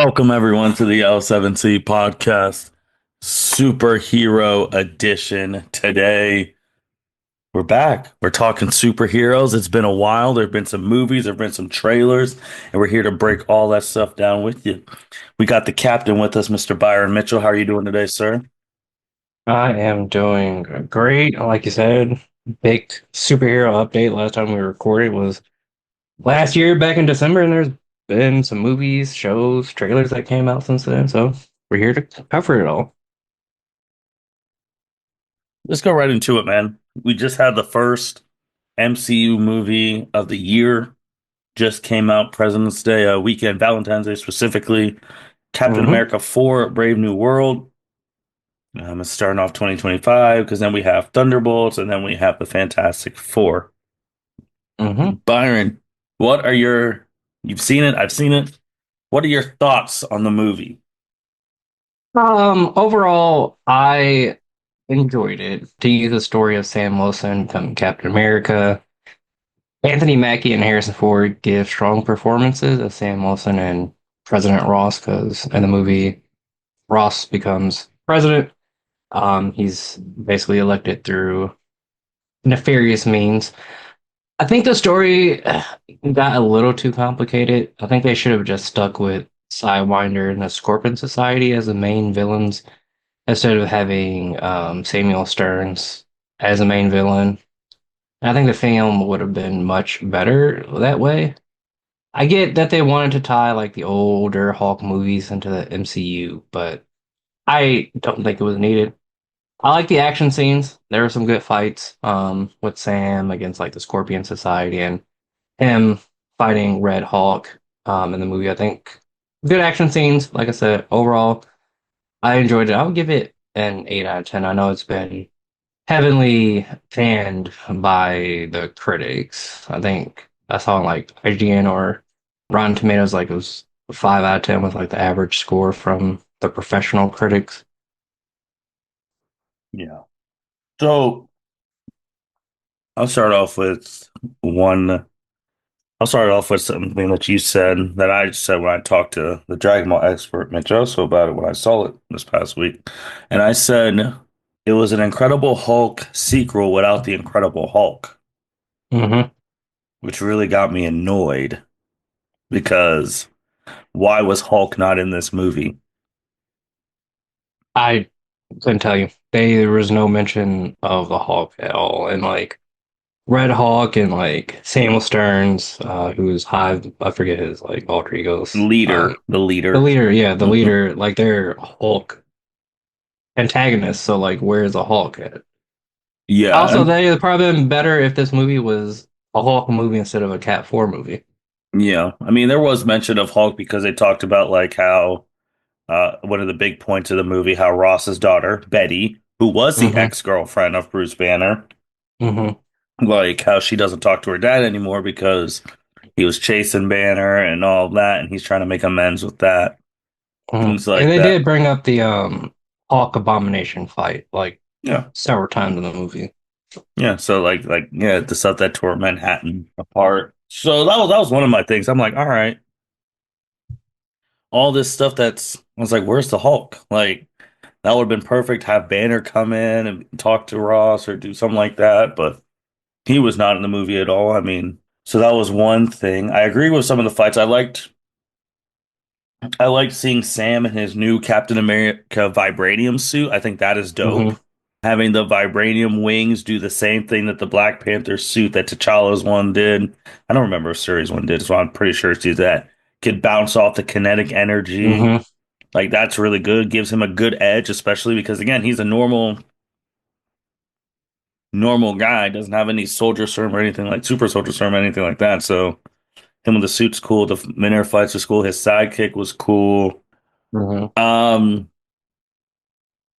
Welcome everyone to the L7C podcast, superhero edition. Today, we're back. We're talking superheroes. It's been a while. There have been some movies, there have been some trailers, and we're here to break all that stuff down with you. We got the captain with us, Mr. Byron Mitchell. How are you doing today, sir? I am doing great. Like you said, big superhero update. Last time we recorded was last year back in December, and there's been some movies, shows, trailers that came out since then. So we're here to cover it all. Let's go right into it, man. We just had the first MCU movie of the year. Just came out President's Day weekend, Valentine's Day specifically. Captain hmm America 4, Brave New World. It's starting off 2025 because then we have Thunderbolts and then we have the Fantastic Four. hmm Byron, what are your, you've seen it, I've seen it. What are your thoughts on the movie? Overall, I enjoyed it. To use the story of Sam Wilson becoming Captain America, Anthony Mackie and Harrison Ford give strong performances as Sam Wilson and President Ross, because in the movie, Ross becomes president. He's basically elected through nefarious means. I think the story got a little too complicated. I think they should have just stuck with Sidewinder and the Scorpion Society as the main villains instead of having Samuel Stearns as the main villain. I think the film would have been much better that way. I get that they wanted to tie like the older Hulk movies into the MCU, but I don't think it was needed. I like the action scenes. There were some good fights with Sam against like the Scorpion Society and him fighting Red Hulk in the movie. I think good action scenes. Like I said, overall, I enjoyed it. I would give it an 8 out of 10. I know it's been heavily panned by the critics. I think I saw on like IGN or Rotten Tomatoes like it was a 5 out of 10 with like the average score from the professional critics. Yeah. So I'll start off with one. I'll start off with something that you said that I said when I talked to the Dragon Ball expert, Mitch Russo, about it when I saw it this past week. And I said it was an Incredible Hulk sequel without the Incredible Hulk, hmm which really got me annoyed because why was Hulk not in this movie? I couldn't tell you. There was no mention of the Hulk at all. And like Red Hawk and like Samuel Stearns, who's Hive, I forget his like alter egos. The The leader. leader, yeah, the Mhm. leader, like they're Hulk antagonists. So like, where's the Hulk at? Yeah, Also, they would probably been better if this movie was a Hulk movie instead of a Cat 4 movie. yeah. I mean, there was mention of Hulk because they talked about like how one of the big points of the movie, how Ross's daughter Betty, who was the hmm ex-girlfriend of Bruce Banner, hmm like how she doesn't talk to her dad anymore because he was chasing Banner and all that, and he's trying to make amends with that, hmm things And like they that. did bring up the Hulk Abomination fight like Yeah, several times in the movie. yeah. So yeah, the stuff that tore Manhattan apart. So that was one of my things. I'm like, all right, all this stuff I was like, where's the Hulk? Like that would have been perfect. Have Banner come in and talk to Ross or do something like that, but he was not in the movie at all. I mean, so that was one thing. I agree with some of the fights. I liked seeing Sam in his new Captain America vibranium suit. I think that is dope. hmm Having the vibranium wings do the same thing that the Black Panther suit that T'Challa's one did. I don't remember if Suri's one did, so I'm pretty sure it's do that. Could bounce off the kinetic energy. hmm Like that's really good. Gives him a good edge, especially because again, he's a normal guy. Doesn't have any soldier serum or anything like super soldier serum or anything like that. So him with the suit's cool. The Minner fights was cool. His sidekick was cool. hmm Um,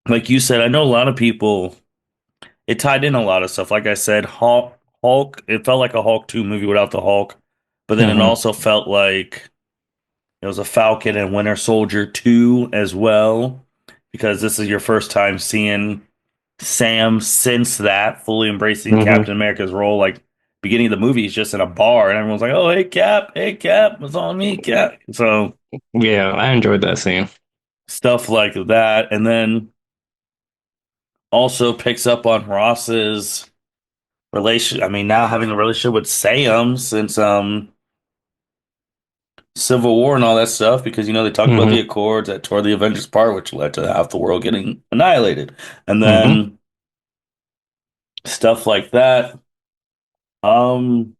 like you said, I know a lot of people. It tied in a lot of stuff. Like I said, Hulk. It felt like a Hulk 2 movie without the Hulk, but then it hmm also felt like it was a Falcon and Winter Soldier 2 as well, because this is your first time seeing Sam since that fully embracing hmm Captain America's role. Like beginning of the movie, he's just in a bar, and everyone's like, "Oh, hey Cap, it's on me, Cap." So. Yeah, I enjoyed that scene. Stuff like that. And then also picks up on Ross's relation. I mean, now having a relationship with Sam since Civil War and all that stuff, because they talked about the Hmm. Accords that tore the Avengers apart, which led to half the world getting annihilated. And Hmm. then stuff like that. Um,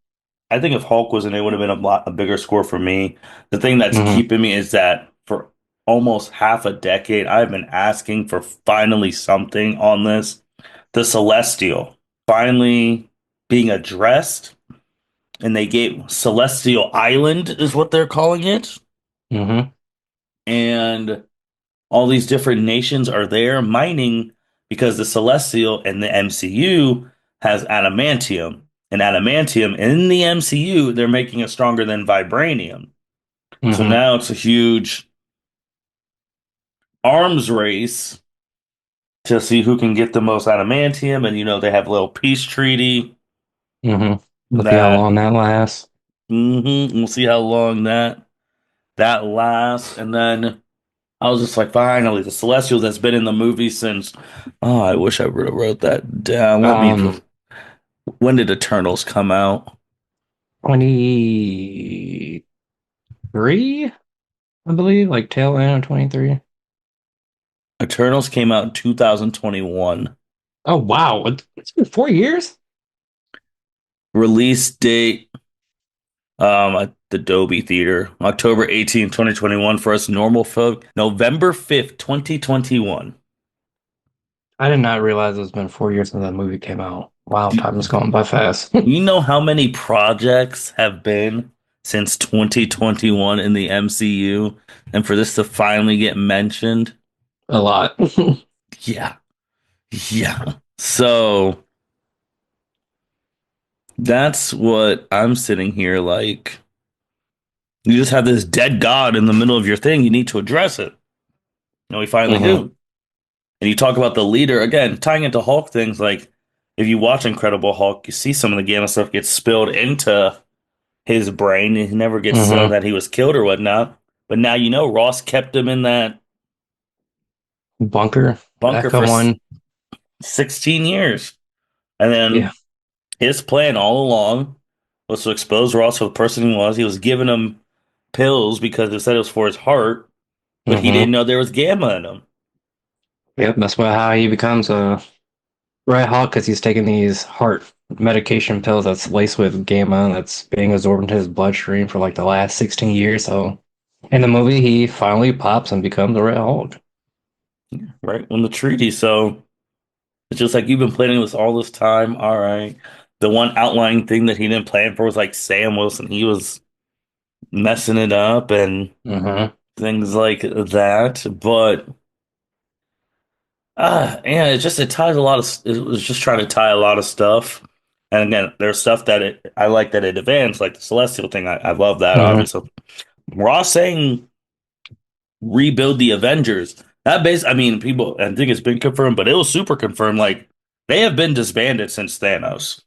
I think if Hulk was in it, would have been a bigger score for me. The thing that's Hmm. keeping me is that for almost half a decade, I've been asking for finally something on this. The Celestial finally being addressed, and they gave Celestial Island is what they're calling it. Hmm. And all these different nations are there mining because the Celestial in the MCU has adamantium. And adamantium in the MCU, they're making it stronger than vibranium. So Hmm. now it's a huge arms race to see who can get the most adamantium. And they have a little peace treaty Hmm. We'll see how that long that lasts. we'll see how long that lasts. And then I was just like, finally, the Celestial that's been in the movie since. Oh, I wish I would have wrote that down. Let me. Um, When did Eternals come out? 23, I believe, like tail end of 23. Eternals came out in 2021. Oh wow, it's been 4 years? Release date at the Dolby Theater, October 18th, 2021 for us normal film. November 5th, 2021. I did not realize it's been 4 years since that movie came out. Wow, Do time has gone by fast. you know how many projects have been since 2021 in the MCU? And for this to finally get mentioned? A lot. Yeah. Yeah. So that's what I'm sitting here like. You just have this dead god in the middle of your thing. You need to address it. And we finally Hmm. do. And you talk about the leader again, tying into Hulk things like if you watch Incredible Hulk, you see some of the gamma stuff gets spilled into his brain. He never gets shown Hmm. that he was killed or whatnot. But now Ross kept him in that Bunker, bunker for backup one. 16 years. And Yeah. then his plan all along was to expose Ross for the person he was. He was giving him pills because they said it was for his heart, but he Hmm. didn't know there was gamma in them. Yep, that's how he becomes a Red Hawk because he's taking these heart medication pills that's laced with gamma that's being absorbed into his bloodstream for like the last 16 years. So in the movie, he finally pops and becomes a Red Hulk. Right when the treaty. So it's just like you've been planning this all this time. All right. The one outlying thing that he didn't plan for was like Sam Wilson. He was messing it up and Hmm. things like that. But yeah, it ties a lot of. It was just trying to tie a lot of stuff. And again, there's stuff that I like that it advanced, like the Celestial thing. I love that, Hmm. obviously. Ross saying rebuild the Avengers. That base, I mean, people, I think it's been confirmed, but it was super confirmed. Like they have been disbanded since Thanos.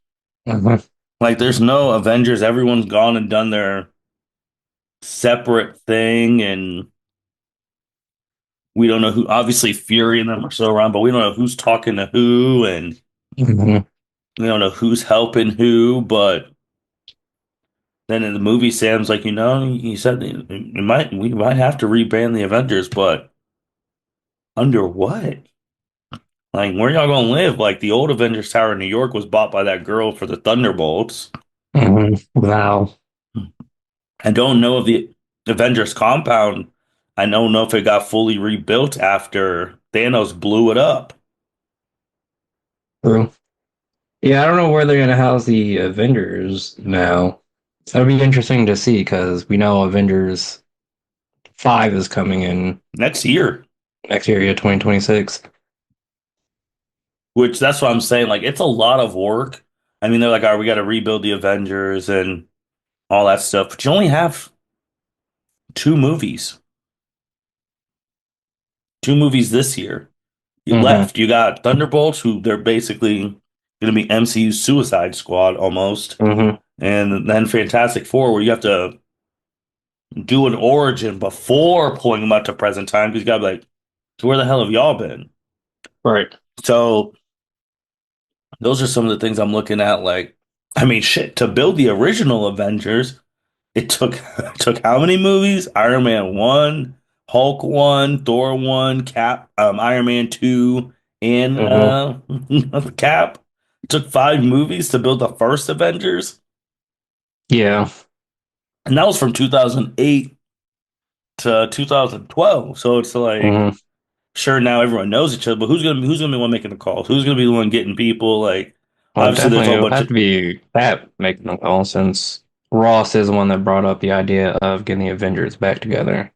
Hmm. Like there's no Avengers. Everyone's gone and done their separate thing, and we don't know who. Obviously, Fury and them are still around, but we don't know who's talking to who, and Hmm. we don't know who's helping who. But then in the movie, Sam's like, he said we might have to rebrand the Avengers, but under what? Like, where y'all gonna live? Like, the old Avengers Tower in New York was bought by that girl for the Thunderbolts. Hmm. Wow. I don't know if the Avengers compound, I don't know if it got fully rebuilt after Thanos blew it up. True. Yeah, I don't know where they're gonna house the Avengers now. That'll be interesting to see because we know Avengers 5 is coming in Next year, next year, yeah, 2026. which that's what I'm saying. Like, it's a lot of work. I mean, they're like, all right, we got to rebuild the Avengers and all that stuff. But you only have two movies, two movies this year. You Hmm. left. You got Thunderbolts, who they're basically going to be MCU's Suicide Squad almost. Hmm. And then Fantastic Four, where you have to do an origin before pulling him up to present time because you gotta be like, so where the hell have y'all been? Right. So those are some of the things I'm looking at. Like, I mean, shit, to build the original Avengers, it took it took how many movies? Iron Man 1, Hulk 1, Thor 1, Cap, Iron Man 2, and Hmm. Cap. It took 5 movies to build the first Avengers, Yeah. and that was from 2008 to 2012. So it's like, Hmm. sure, now everyone knows each other, but who's gonna be the one making the calls? Who's gonna be the one getting people? Like, Well, obviously, there's a definitely, whole it would bunch have of. to be Pat making the call since Ross is the one that brought up the idea of getting the Avengers back together.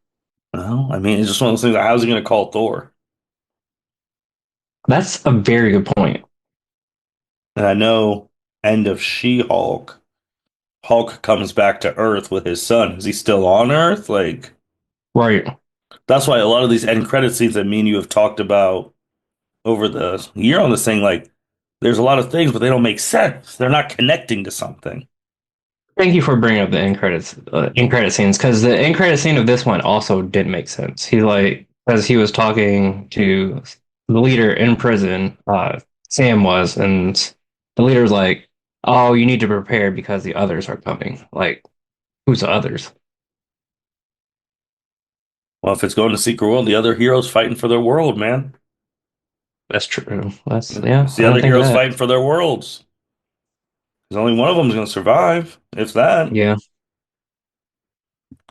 No, I mean, it's just one of those things. Like, how's he gonna call Thor? That's a very good point. And I know end of She-Hulk, Hulk comes back to Earth with his son. Is he still on Earth? Like, Right. that's why a lot of these end credit scenes that me and you have talked about over the year on this thing, like, there's a lot of things, but they don't make sense. They're not connecting to something. Thank you for bringing up the end credit scenes, because the end credit scene of this one also didn't make sense. He like because he was talking to the leader in prison, Sam was, and the leader was like, "Oh, you need to prepare because the others are coming." Like, who's the others? Well, if it's going to Secret World, the other heroes fighting for their world, man. That's true. That's yeah. It's I the didn't other think of heroes that. fighting for their worlds. There's only one of them is going to survive. If that, Yeah.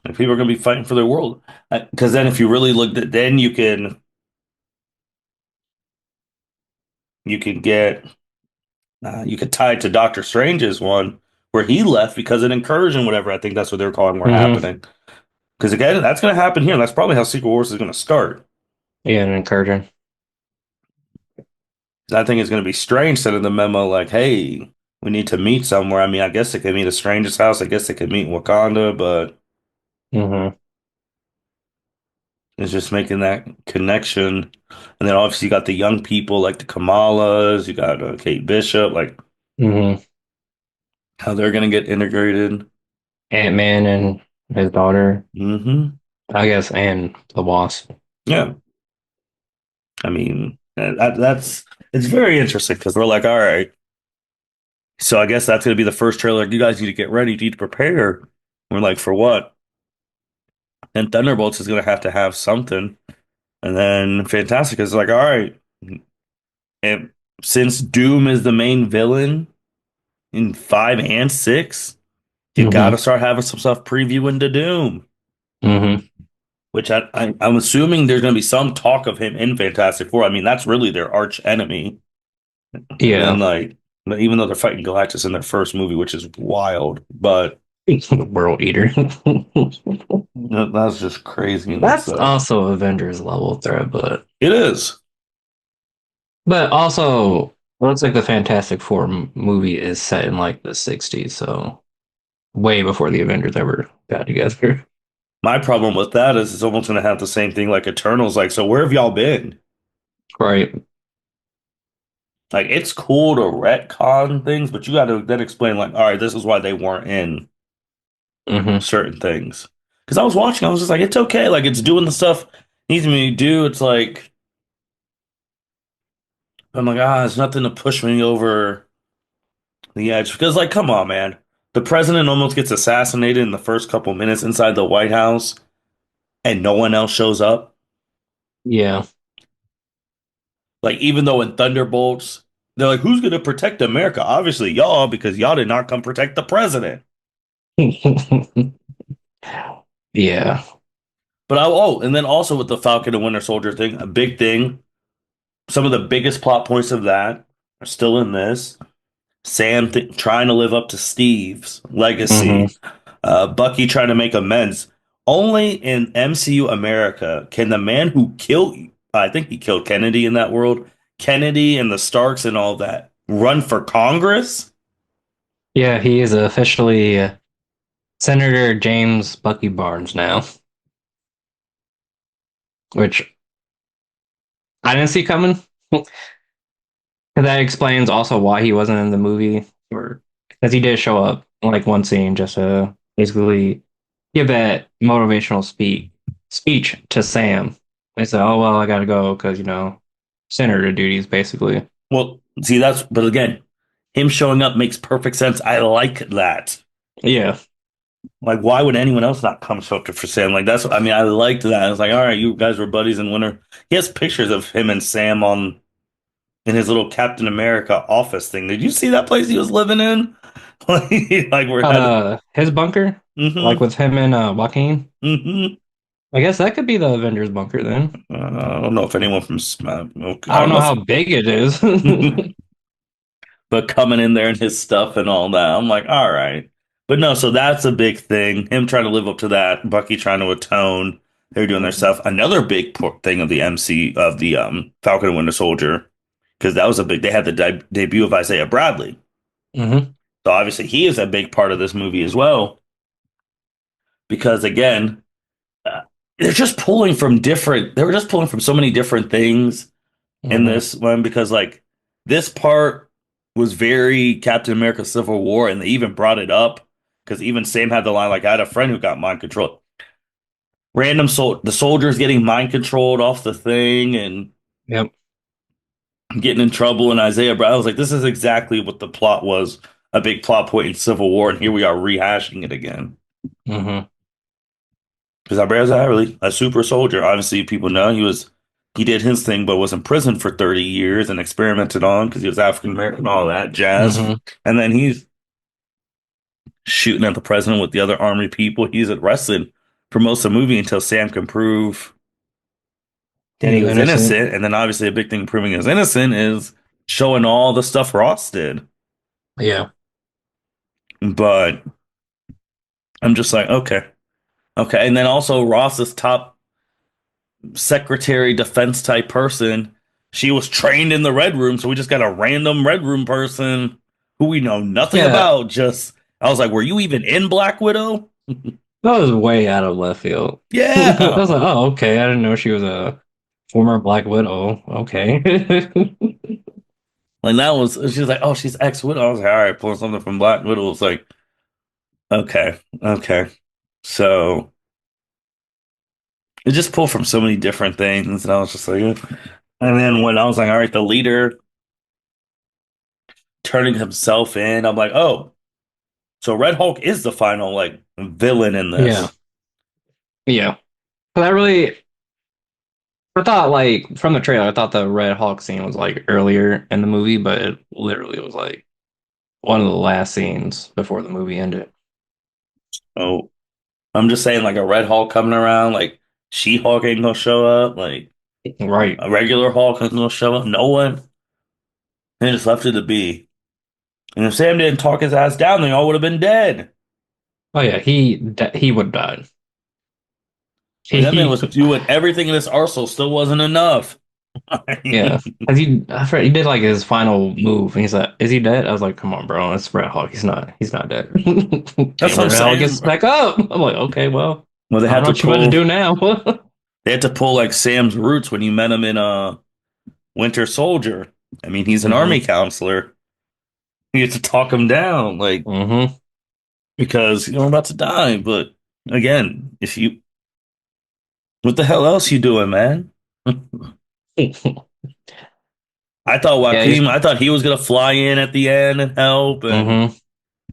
and people are going to be fighting for their world. Because then, if you really looked at, then you can get you could tie it to Doctor Strange's one where he left because an incursion, whatever. I think that's what they were calling were Hmm. happening. Because again, that's going to happen here. And that's probably how Secret Wars is going to start. Yeah, and encouraging. I think it's going to be Strange sending the memo like, "Hey, we need to meet somewhere." I mean, I guess they could meet at Strange's house. I guess they could meet in Wakanda, but Hmm. it's just making that connection. And then obviously you got the young people like the Kamalas. You got Kate Bishop, like Hmm. how they're going to get integrated. Ant-Man and his daughter, Hmm. I guess, and the Wasp. Yeah. I mean, that's it's very interesting because we're like, all right, so I guess that's going to be the first trailer. You guys need to get ready. You need to prepare. We're like, for what? And Thunderbolts is going to have something. And then Fantastic is like, all right, and since Doom is the main villain in 5 and 6, you got Hmm. to start having some stuff previewing to Doom. Hmm. Which I'm assuming there's going to be some talk of him in Fantastic Four. I mean, that's really their arch enemy. And then Yeah. like, even though they're fighting Galactus in their first movie, which is wild, but The World Eater. that's just craziness. That's also Avengers level threat, but It is. also it looks like the Fantastic Four movie is set in like the 60s, so way before the Avengers ever got together. My problem with that is it's almost going to have the same thing like Eternals. Like, so where have y'all been? Right. Like, it's cool to retcon things, but you got to then explain, like, all right, this is why they weren't in Hmm. certain things. Because I was watching, I was just like, it's okay. Like, it's doing the stuff it needs me to do. It's like, I'm like, it's nothing to push me over the edge. Because, like, come on, man. The president almost gets assassinated in the first couple minutes inside the White House, and no one else shows up. Yeah. Like, even though in Thunderbolts, they're like, who's going to protect America? Obviously, y'all, because y'all did not come protect the president. Yeah. But and then also with the Falcon and Winter Soldier thing, a big thing. Some of the biggest plot points of that are still in this. Sam trying to live up to Steve's Hmm. legacy. Bucky trying to make amends. Only in MCU America can the man who killed, I think he killed Kennedy in that world, Kennedy and the Starks and all that, run for Congress. Yeah, he is officially Senator James Bucky Barnes now, which I didn't see coming. That explains also why he wasn't in the movie, or because he did show up in like one scene just to basically. give that motivational speech to Sam. They say, "Oh well, I gotta go because senator duties basically." Well, see, but again, him showing up makes perfect sense. I like that. Yeah. Like, why would anyone else not come show up for Sam? Like, I mean, I liked that. I was like, all right, you guys were buddies in winter. He has pictures of him and Sam in his little Captain America office thing. Did you see that place he was living in? Like, where it had, His bunker, like mm-hmm, with him and Joaquin. mm-hmm. I guess that could be the Avengers bunker then. I don't know if anyone from okay, I I don't don't know know how big it is. but coming in there and his stuff and all that, I'm like, all right. But no, so that's a big thing. Him trying to live up to that, Bucky trying to atone. They're doing their Mhm. stuff. Another big thing of the MC of the Falcon and Winter Soldier, because that was a big. They had the debut of Isaiah Bradley, Hmm. so obviously he is a big part of this movie as well. Because again, uh, they're just pulling from different. They were just pulling from so many different things in Hmm. this one because like this part was very Captain America Civil War, and they even brought it up because even Sam had the line like, "I had a friend who got mind controlled." The soldiers getting mind controlled off the thing and Yep. getting in trouble. And Isaiah Brown was like, "This is exactly what the plot was, a big plot point in Civil War, and here we are rehashing it again." Hmm. Because Isaiah really a super soldier. Obviously, people know he did his thing, but was in prison for 30 years and experimented on because he was African American, all that jazz. Hmm. And then he's shooting at the president with the other army people. He's arrested for most of the movie until Sam can prove that He he was was innocent. innocent. And then obviously a big thing proving he was innocent is showing all the stuff Ross did. Yeah. But I'm just like, okay, okay. And then also Ross's top secretary defense type person. She was trained in the Red Room, so we just got a random Red Room person who we know nothing Yeah. about. Just I was like, were you even in Black Widow? That was way out of left field. I Yeah. was like, oh, okay. I didn't know she was a former Black Widow. Okay. Like that was she was like, oh, she's ex Widow. I was like, all right, pulling something from Black Widow. It's like, okay, okay. So it just pulled from so many different things, and I was just like, eh. And then when I was like, all right, the leader turning himself in, I'm like, oh, so Red Hulk is the final like villain in Yeah. this. Yeah. But I thought like from the trailer, I thought the Red Hulk scene was like earlier in the movie, but it literally was like one of the last scenes before the movie ended. Oh, I'm just saying, like a Red Hulk coming around, like She Hulk ain't gonna show up, like Right. a regular Hulk ain't gonna show up. No one. They just left it to be. And if Sam didn't talk his ass down, they all would have been dead. Oh yeah, he would have died. Like that man He was doing everything in his arsenal, still wasn't enough. yeah. As I forgot, he did like his final move, and he's like, "Is he dead?" I was like, "Come on, bro, it's Red Hulk. He's not. He's not dead." That's And what I'm Red Hulk saying. gets back up. I'm like, "Okay, well, Well, I don't know what you about to do now." they had to pull like Sam's roots when you met him in Winter Soldier. I mean, he's an army Hmm. counselor. You have to talk him down, like Hmm. because you're about to die. But again, if you what the hell else you doing, man? Yeah. He's, I thought he was gonna fly in at the end and help. And hmm.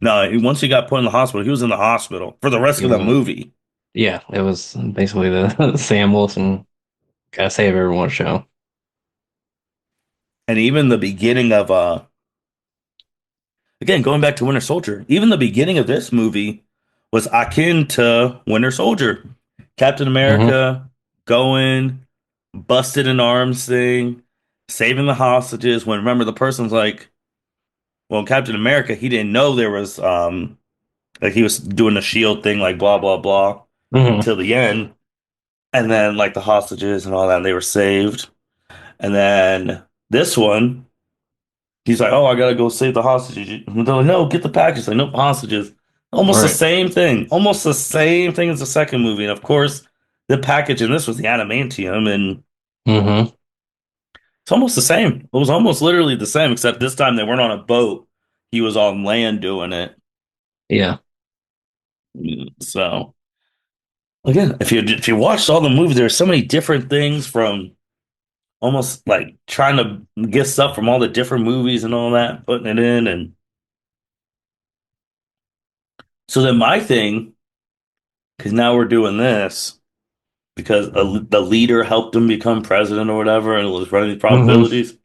no, once he got put in the hospital, he was in the hospital for the rest He of was the in. movie. Yeah, it was basically the Sam Wilson gotta save everyone show. And even the beginning of again, going back to Winter Soldier, even the beginning of this movie was akin to Winter Soldier. Captain Hmm. America going, busted an arms thing, saving the hostages. When remember the person's like, well, Captain America, he didn't know there was like he was doing the shield thing, like blah blah blah, Hmm. until the end. And then like the hostages and all that, and they were saved. And then this one, he's like, "Oh, I gotta go save the hostages." And they're like, "No, get the package." Like, no hostages. Almost the Right. same thing. Almost the same thing as the second movie. And of course, the package in this was the adamantium, and Hmm. it's almost the same. It was almost literally the same, except this time they weren't on a boat. He was on land doing it. Yeah. So. Again, if you watched all the movies, there's so many different things from almost like trying to get stuff from all the different movies and all that, putting it in. And so then my thing, because now we're doing this because the leader helped him become president or whatever, and was running these Hmm. probabilities.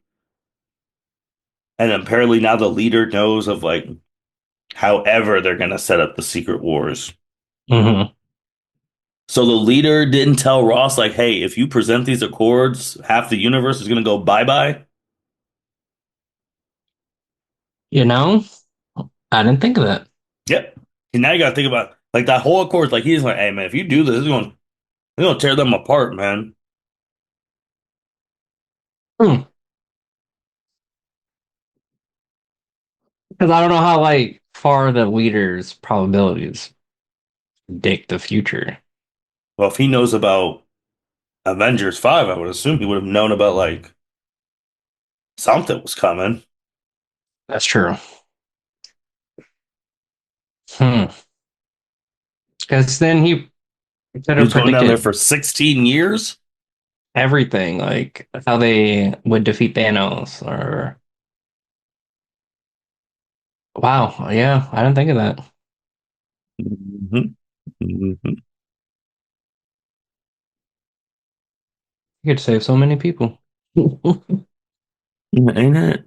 And apparently now the leader knows of like however they're gonna set up the secret wars. Hmm. So the leader didn't tell Ross like, "Hey, if you present these accords, half the universe is gonna go bye bye." You know, I didn't think of that. Yep. And now you gotta think about like that whole accord. Like he's like, "Hey man, if you do this, it's gonna tear them apart, man." Because I don't know how like far the leader's probabilities predict the future. Well, if he knows about Avengers 5, I would assume he would have known about like something was coming. That's true. Hmm. Because then he could He have was going down there predicted for 16 years. everything, like how they would defeat Thanos. Or wow, yeah, I didn't think of that. Hmm. Hmm. You could save so many people. Ain't it?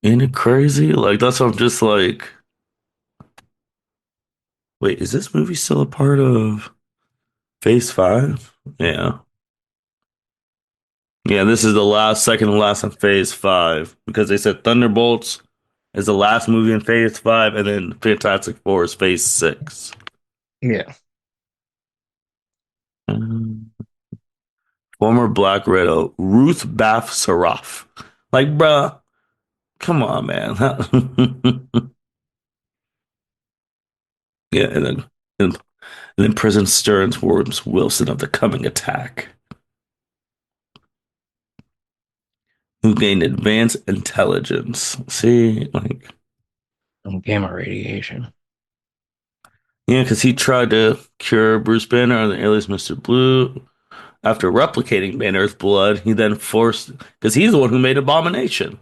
Ain't it crazy? Like that's what I'm just like. Wait, is this movie still a part of Phase 5? Yeah. Yeah, this is the last, second to last in Phase 5 because they said Thunderbolts is the last movie in Phase 5, and then Fantastic Four is Phase 6. Yeah. Um, Former Black Widow, Ruth Bath Saraf. Like, bruh, come on, man. Yeah, and then President Stearns warns Wilson of the coming attack, who gained advanced intelligence. See, like, Gamma radiation. yeah, because he tried to cure Bruce Banner, the alias Mr. Blue. After replicating Banner's blood, he then forced, because he's the one who made Abomination.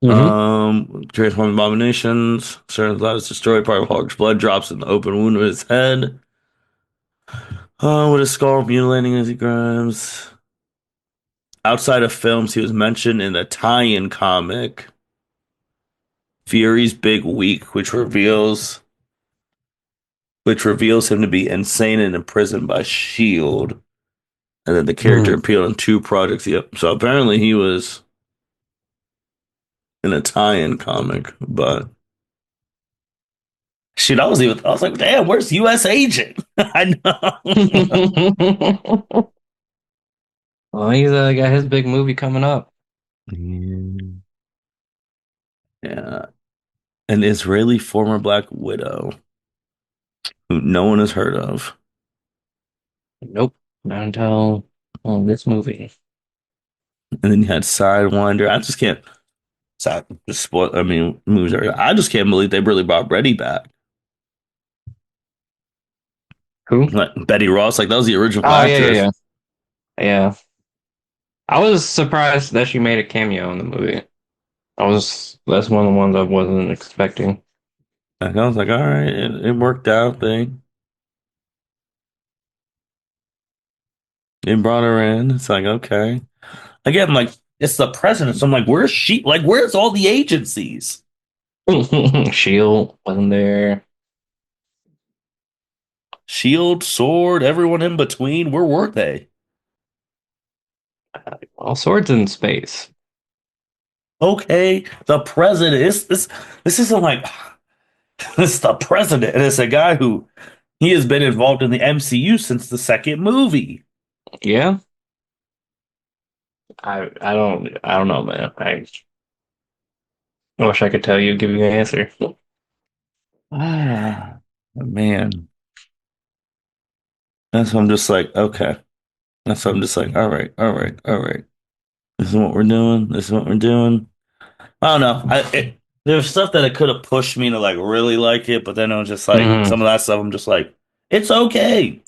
Hmm. Transforming Abominations. Stearns allowed us to destroy part of Hulk's blood drops in the open wound of his head. With his skull mutilating as he grabs. Outside of films, he was mentioned in a tie-in comic, Fury's Big Week, which reveals him to be insane and imprisoned by Shield. And then the character Mm. appeared in two projects. Yep. So apparently he was in a tie-in comic, but shit, I was like, damn, where's US Agent? I know. Well, he's got his big movie coming up. Yeah. An Israeli former Black Widow who no one has heard of. Nope, not until this movie. And then you had Sidewinder. I just can't. Side, just spoil. I mean, movies are. I just can't believe they really brought Reddy back. Who? Like Betty Ross, like that was the original Oh yeah, yeah, actress. yeah. Yeah. I was surprised that she made a cameo in the movie. That's one of the ones I wasn't expecting. Like, I was like, all right, it worked out. They brought her in. It's like, okay. Again, like it's the president. So I'm like, where's she? Like, where's all the agencies? Shield wasn't there. Shield, Sword, everyone in between. Where were they? All sorts in space. Okay, the president. This isn't like this is the president, and it's a guy who he has been involved in the MCU since the second movie. Yeah. I don't know, man. I wish I could tell you, give you an answer. Ah, man. That's why I'm just like, okay. That's why I'm just like, all right, all right, all right. This is what we're doing. This is what we're doing. I don't know. There's stuff that it could have pushed me to like really like it, but then it was just like Hmm. some of that stuff I'm just like, it's okay.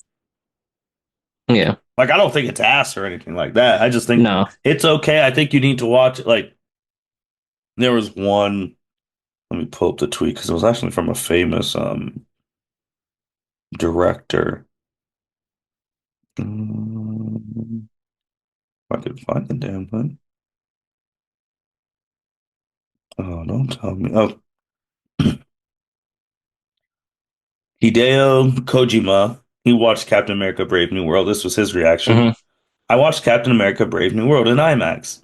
Yeah. Like I don't think it's ass or anything like that. I just think No. it's okay. I think you need to watch it. Like there was one, let me pull up the tweet because it was actually from a famous director. If I could find the damn thing. Oh, don't tell me. Oh, Hideo Kojima. He watched Captain America: Brave New World. This was his reaction. Hmm. I watched Captain America: Brave New World in IMAX.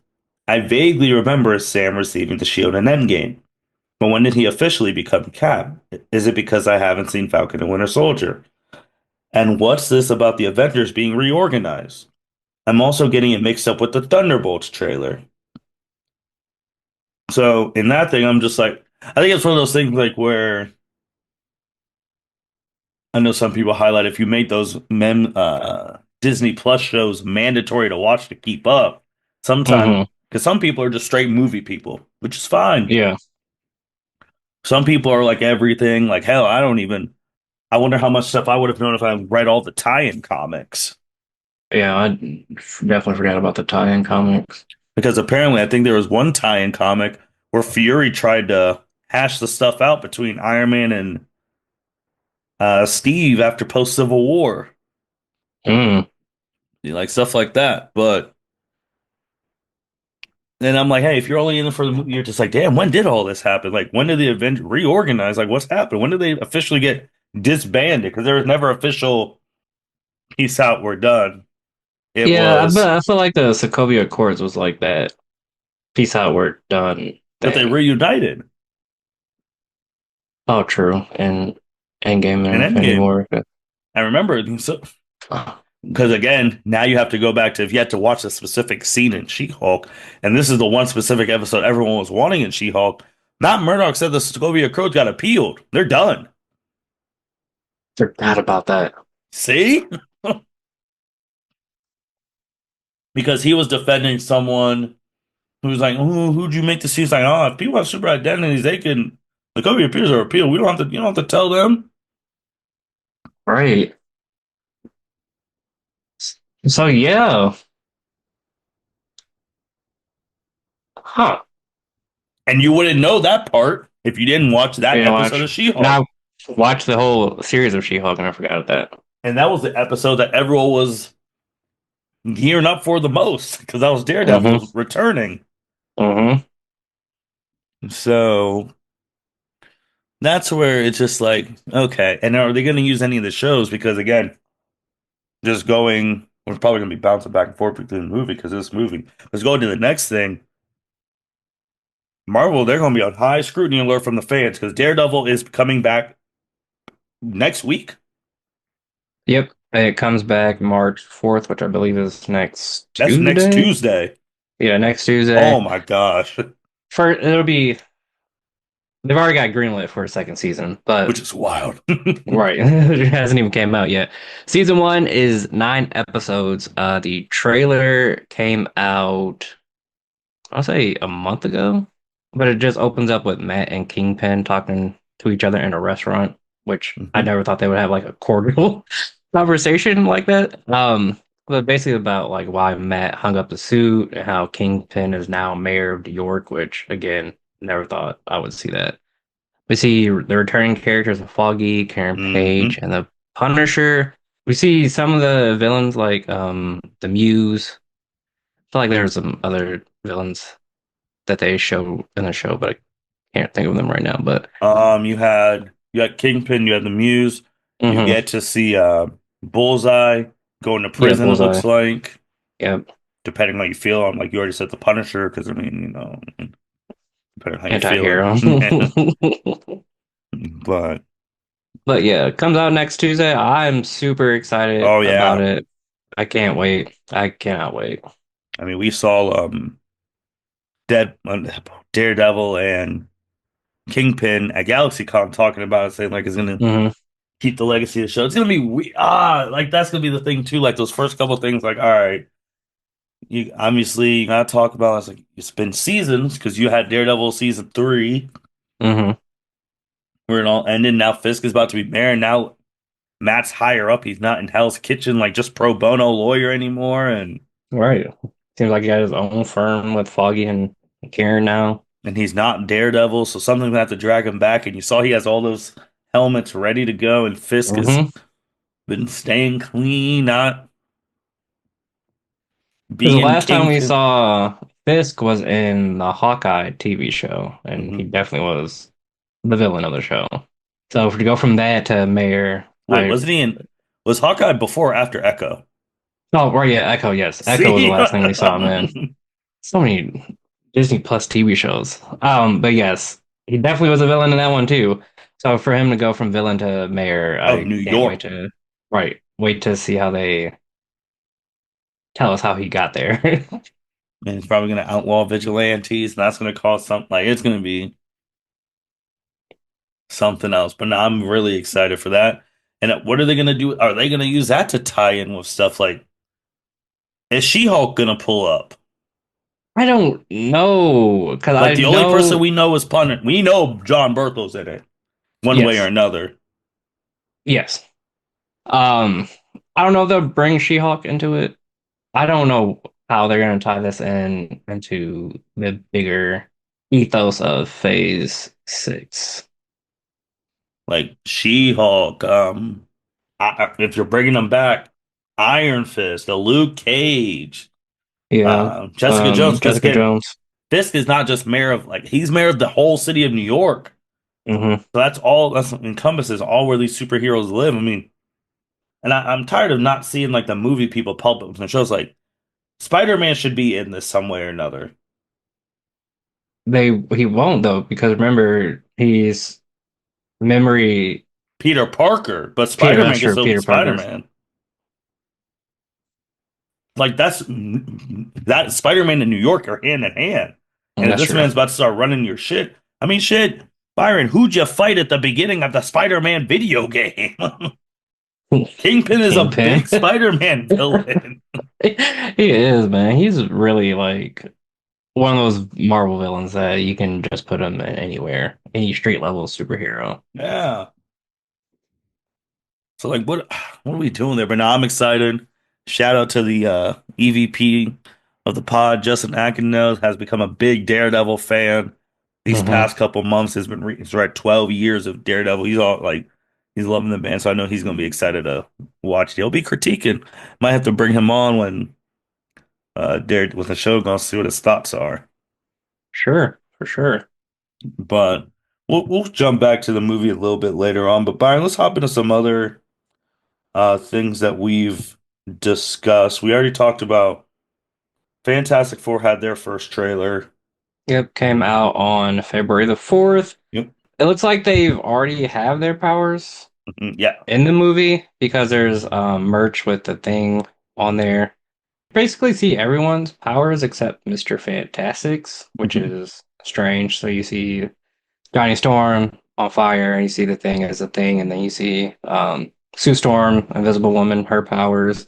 I vaguely remember Sam receiving the shield in Endgame. But when did he officially become Cap? Is it because I haven't seen Falcon and Winter Soldier? And what's this about the Avengers being reorganized? I'm also getting it mixed up with the Thunderbolts trailer. So in that thing, I'm just like, I think it's one of those things like where I know some people highlight if you make those Disney Plus shows mandatory to watch to keep up, sometimes Hmm. because some people are just straight movie people, which is fine. Yeah. Some people are like everything, like hell, I don't even. I wonder how much stuff I would have known if I read all the tie-in comics. Yeah. I definitely forgot about the tie-in comics. Because apparently, I think there was one tie-in comic where Fury tried to hash the stuff out between Iron Man and Steve after post-Civil War, Mm. like stuff like that. But then I'm like, hey, if you're only in it for the movie, you're just like, damn, when did all this happen? Like, when did the Avengers reorganize? Like, what's happened? When did they officially get disbanded? Because there was never official peace out, we're done. It Yeah, but was, I feel like the Sokovia Accords was like that. Peace out, we're done but they thing. reunited Oh, true. And Endgame in and Infinity Endgame. War. I remember, so because again, now you have to go back to if you had to watch a specific scene in She-Hulk, and this is the one specific episode everyone was wanting in She-Hulk. Matt Murdock said the Sokovia Accords got appealed. They're done. Forgot about that. See? Because he was defending someone who's like, who'd you make the scene? He's like, oh, if people have super identities, they can Sokovia appears or appeal. We don't have to, you don't have to tell them. Right. So yeah. Huh. And you wouldn't know that part if you didn't watch that You know, episode watch of She-Hulk. now watch the whole series of She-Hulk and I forgot that. And that was the episode that everyone was gearing up for the most because that was Mm-hmm. Daredevil returning. Mm-hmm. So that's where it's just like, okay. And are they going to use any of the shows? Because again, just going, we're probably going to be bouncing back and forth between the movie because this movie. Let's go to the next thing. Marvel, they're going to be on high scrutiny alert from the fans because Daredevil is coming back next week. Yep. It comes back March 4th, which I believe is next That's next Tuesday. Tuesday. Yeah, next Oh Tuesday. my gosh, For it'll be they've already got greenlit for a second season, which but is wild. right. It hasn't even came out yet. Season one is 9 episodes. The trailer came out, I'll say a month ago, but it just opens up with Matt and Kingpin talking to each other in a restaurant, which I Mhm. never thought they would have like a cordial conversation like that. But basically about like why Matt hung up the suit and how Kingpin is now mayor of New York, which again, never thought I would see that. We see the returning characters of Foggy, Karen Page, Mhm. and the Punisher. We see some of the villains like the Muse. I feel like there's some other villains that they show in the show, but I can't think of them right now. But You had Kingpin, you had the Muse, you hmm. get to see Bullseye going to Yeah, prison, it Bullseye. looks like, Yeah, depending on how you feel. On like you already said the Punisher, because I mean, depending on how you feel. anti-hero. But But yeah, it comes out next Tuesday. I'm super excited oh about yeah. it. I can't wait. I cannot wait. I mean we saw Dead Daredevil and Kingpin at GalaxyCon talking about it, saying like it's gonna Hmm. keep the legacy of the show. It's gonna be like that's gonna be the thing too. Like those first couple things, like all right. You gotta talk about it's like it's been seasons because you had Daredevil season 3. Hmm. Where it all ended. Now Fisk is about to be mayor. Now Matt's higher up. He's not in Hell's Kitchen, like just pro bono lawyer anymore, Right. Seems like he got his own firm with Foggy and Karen now. and he's not Daredevil, so something's gonna have to drag him back. And you saw he has all those helmets ready to go, and Fisk has Hmm. been staying clean, not Because the being last time we Kingpin. saw Fisk was in the Hawkeye TV show, and he Hmm. definitely was the villain of the show. So if we go from that to Mayor, Wait, wasn't he in? Was Hawkeye before or after Echo? oh right, yeah, Echo, yes, Echo was the See, last thing we saw him in. So many Disney Plus TV shows. But yes, he definitely was a villain in that one too. So for him to go from villain to Mayor, of I New can't wait York, to wait to see how they tell us how he got there. and he's probably gonna outlaw vigilantes, and that's gonna cause something like it's gonna be something else. But no, I'm really excited for that. And what are they gonna do? Are they gonna use that to tie in with stuff like is She-Hulk gonna pull up? I don't know because Like I the only person know we know is Punisher. We know John Berthel's in it, one way or yes, another. yes. Um, I don't know if they'll bring She-Hulk into it. I don't know how they're gonna tie this in into the bigger ethos of Phase 6. Like She-Hulk. If you're bringing them back, Iron Fist, the Luke Cage, Yeah. Jessica Jones. Because Jessica again, Jones. Fisk is not just mayor of like he's mayor of the whole city of New York. Hmm. So that's all that's encompasses all where these superheroes live. I mean, and I'm tired of not seeing like the movie people pulp up and shows like Spider-Man should be in this some way or another. He won't though because remember he's memory. Peter Parker, but Peter, that's Spider-Man can true. still be Peter Parker. Spider-Man. Like that Spider-Man and New York are hand in hand. And if That's this true. man's about to start running your shit, I mean shit, Byron, who'd you fight at the beginning of the Spider-Man video game? Kingpin is a Kingpin. big Spider-Man villain. He is, man. He's really like one of those Marvel villains that you can just put him in anywhere, any street level superhero. Yeah. So like what are we doing there? But now I'm excited. Shout out to the EVP of the pod, Justin Atkins has become a big Daredevil fan. These Hmm. past couple months has been he's read 12 years of Daredevil. He's all like he's loving the band, so I know he's gonna be excited to watch it. He'll be critiquing. Might have to bring him on when Dare with the show gonna see what his thoughts are. Sure, for sure. But we'll jump back to the movie a little bit later on. But Byron, let's hop into some other things that we've discussed. We already talked about Fantastic Four had their first trailer. Yep, came out on February the 4th. Yep. It looks like they've already have their powers Mhm. Yeah. in the movie because there's merch with the thing on there. Basically see everyone's powers except Mr. Fantastic's, which Mhm. is strange. So you see Johnny Storm on fire, and you see the thing as a thing, and then you see Sue Storm, Invisible Woman, her powers.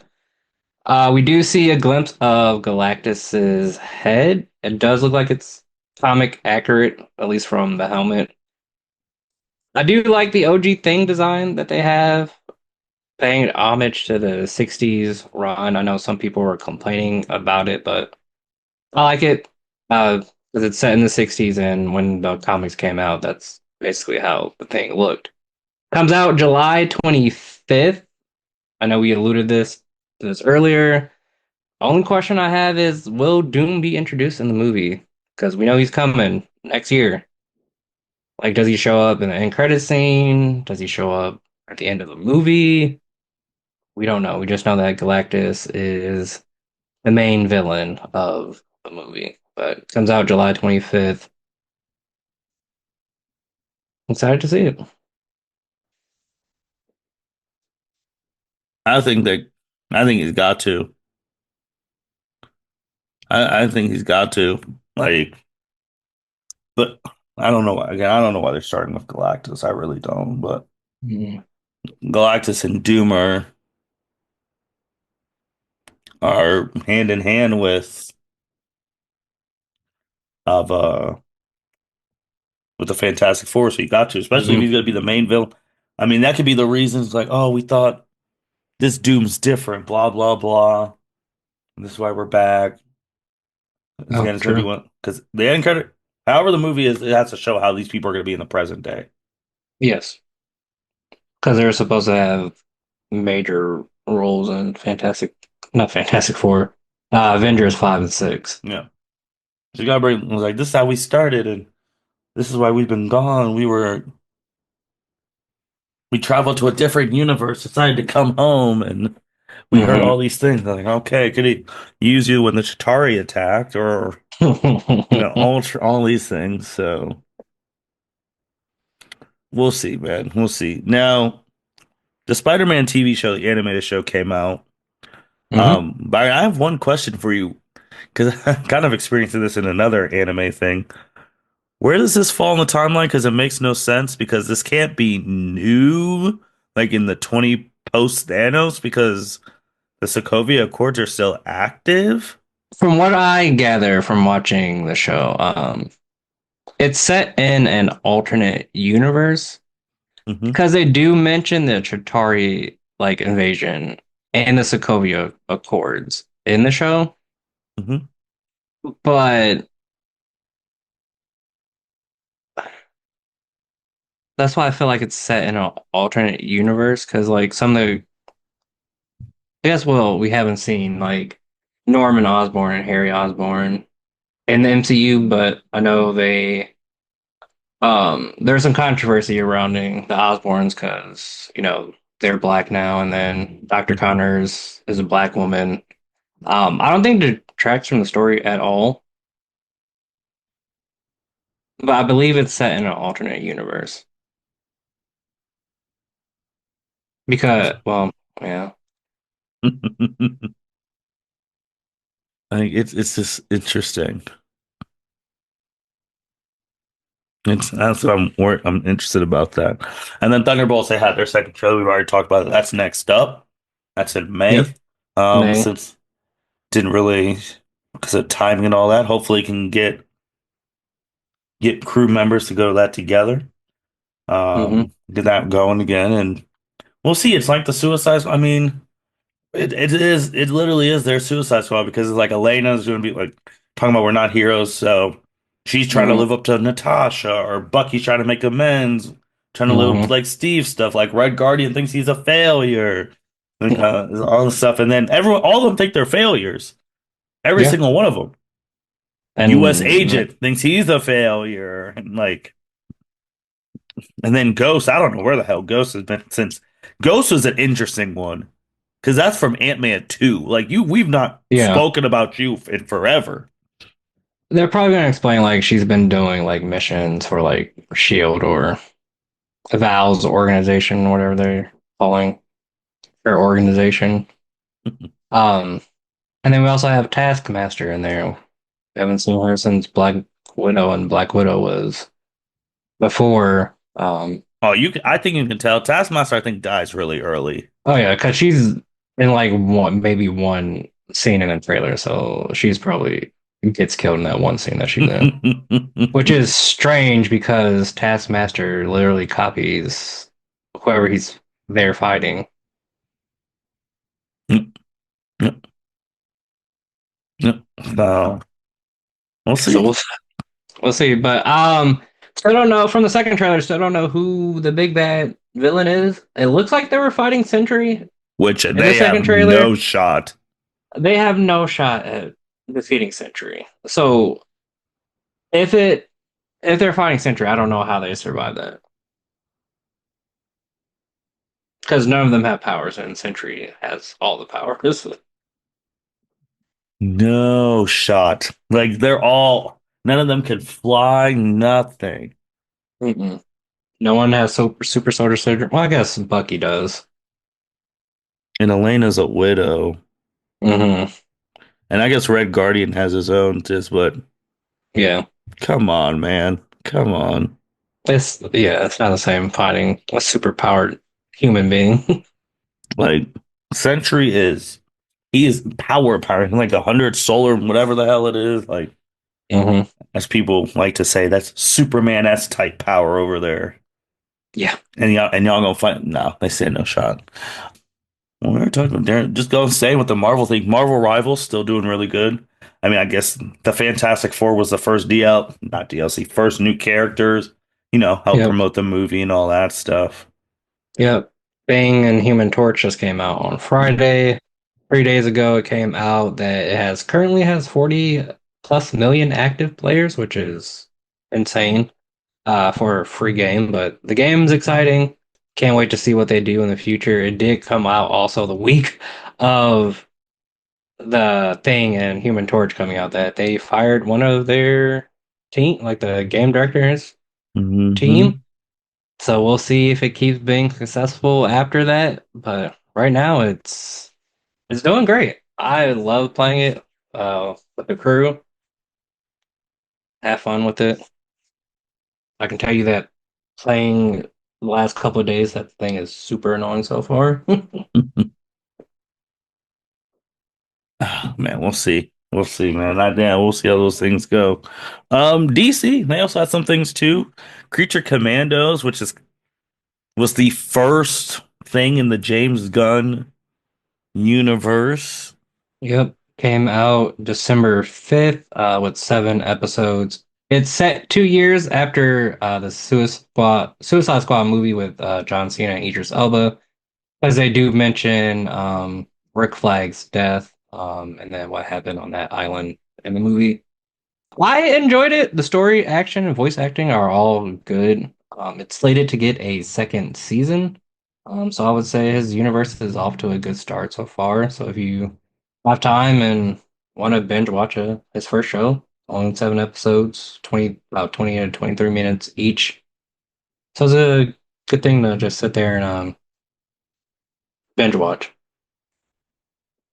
We do see a glimpse of Galactus's head. It does look like it's comic accurate, at least from the helmet. I do like the OG thing design that they have, paying homage to the 60s run. I know some people were complaining about it, but I like it because it's set in the 60s, and when the comics came out, that's basically how the thing looked. Comes out July 25th. I know we alluded to this earlier. Only question I have is, will Doom be introduced in the movie? Because we know he's coming next year. Like, does he show up in the end credit scene? Does he show up at the end of the movie? We don't know. We just know that Galactus is the main villain of the movie. But it comes out July 25th. Excited to see it. I think that I think he's got to. I think he's got to. Like, but I don't know why. Again, I don't know why they're starting with Galactus. I really don't. But Mhm. Galactus and Doom are hand in hand with of with the Fantastic Four, so you got to, especially if Hmm. he's gonna be the main villain. I mean, that could be the reasons like, oh, we thought this Doom's different, blah blah blah. And this is why we're back. Oh, It's gonna be true. one because the end credit. However, the movie is, it has to show how these people are gonna be in the present day. Yes, because they're supposed to have major roles in not Fantastic Four, Avengers 5 and 6. Yeah, so you gotta bring like this is how we started, and this is why we've been gone. We traveled to a different universe, decided to come home, and we heard Hmm. all these things. Like, okay, could he use you when the Chitauri attacked, or all these things? So we'll see, man. We'll see. Now, the Spider-Man TV show, the animated show, came out. Hmm. But I have one question for you because I kind of experienced this in another anime thing. Where does this fall in the timeline? Because it makes no sense because this can't be new, like in the 20 post Thanos, because the Sokovia Accords are still active. From what I gather from watching the show, it's set in an alternate universe Hmm. because they do mention the Chitauri like invasion and the Sokovia Accords in the show, Hmm. but that's why I feel like it's set in an alternate universe because like some of the I guess well we haven't seen like Norman Osborn and Harry Osborn in the MCU, but I know there's some controversy surrounding the Osborns because they're black now, and then Dr. Hmm. Connors is a black woman. I don't think it detracts from the story at all, but I believe it's set in an alternate universe because well yeah. I think it's just interesting. It's that's what I'm interested about that. And then Thunderbolts, they had their second trailer. We've already talked about it. That's next up. That's in Yep. May. May. Since didn't really because of timing and all that. Hopefully, can get crew members to go to that together. Hmm. Get that going again, and we'll see. It's like the Suicide Squad. I mean, it literally is their Suicide Squad because it's like Elena's going to be like talking about we're not heroes, so she's trying to Hmm. live up to Natasha, or Bucky's trying to make amends, trying to live up to Hmm. like Steve stuff. Like Red Guardian thinks he's a failure, like all this stuff, and then everyone, all of them think they're failures. Every Yeah. single one of them. U.S. And like, agent thinks he's a failure, and like, and then Ghost. I don't know where the hell Ghost has been since. Ghost was an interesting one because that's from Ant-Man 2. Like we've not yeah, spoken about you in forever. they're probably gonna explain like she's been doing like missions for like Shield or Val's organization, whatever they're calling her organization. Um, and then we also have Taskmaster in there. We haven't seen her since Black Widow, and Black Widow was before. Oh, I think you can tell. Taskmaster, I think, dies really early. Oh yeah, because she's in like maybe one scene in a trailer, so she's probably gets killed in that one scene that she's in. Which is strange because Taskmaster literally copies whoever he's there fighting. No, we'll So see. we'll see. But still don't know from the second trailer. Still don't know who the big bad villain is. It looks like they were fighting Sentry Which in the they second have trailer. no shot. They have no shot at defeating Sentry. So if it if they're fighting Sentry, I don't know how they survive that because none of them have powers, and Sentry has all the powers. No shot. Like none of them can fly, nothing. Mm-mm. No one has super soldier syndrome. Well, I guess Bucky does. And Elena's a widow. Hmm. And I guess Red Guardian has his own just, but Yeah, come on, man. Come on. it's not the same fighting a super powered human being. Like Sentry is he is power like 100 solar, whatever the hell it is. Like Hmm. As people like to say, that's Superman-esque type power over there. Yeah. And y'all gonna fight? No, they said no shot. Well, we were talking about Darren. Just go staying with the Marvel thing. Marvel Rivals still doing really good. I mean, I guess the Fantastic Four was the first not DLC, first new characters. Help Yep. promote the movie and all that stuff. Yep. Bang and Human Torch just came out on Friday. 3 days ago, it came out that it has currently has 40 plus million active players, which is insane for a free game. But the game's exciting. Can't wait to see what they do in the future. It did come out also the week of the Thing and Human Torch coming out that they fired one of their team, like the game director's Hmm. team. So we'll see if it keeps being successful after that. But right now, it's doing great. I love playing it with the crew. Have fun with it. I can tell you that playing the last couple of days, that thing is super annoying so far. Man, we'll see. We'll see, man. Not damn. We'll see how those things go. DC, they also had some things too. Creature Commandos, which is was the first thing in the James Gunn universe. Yep, came out December 5th with 7 episodes. It's set 2 years after the Suicide Squad movie with John Cena and Idris Elba, as they do mention Rick Flagg's death and then what happened on that island in the movie. I enjoyed it. The story, action, and voice acting are all good. It's slated to get a second season. So I would say his universe is off to a good start so far. So if you have time and want to binge watch his first show, only 7 episodes, about 20 to 23 minutes each. So it's a good thing to just sit there and binge watch.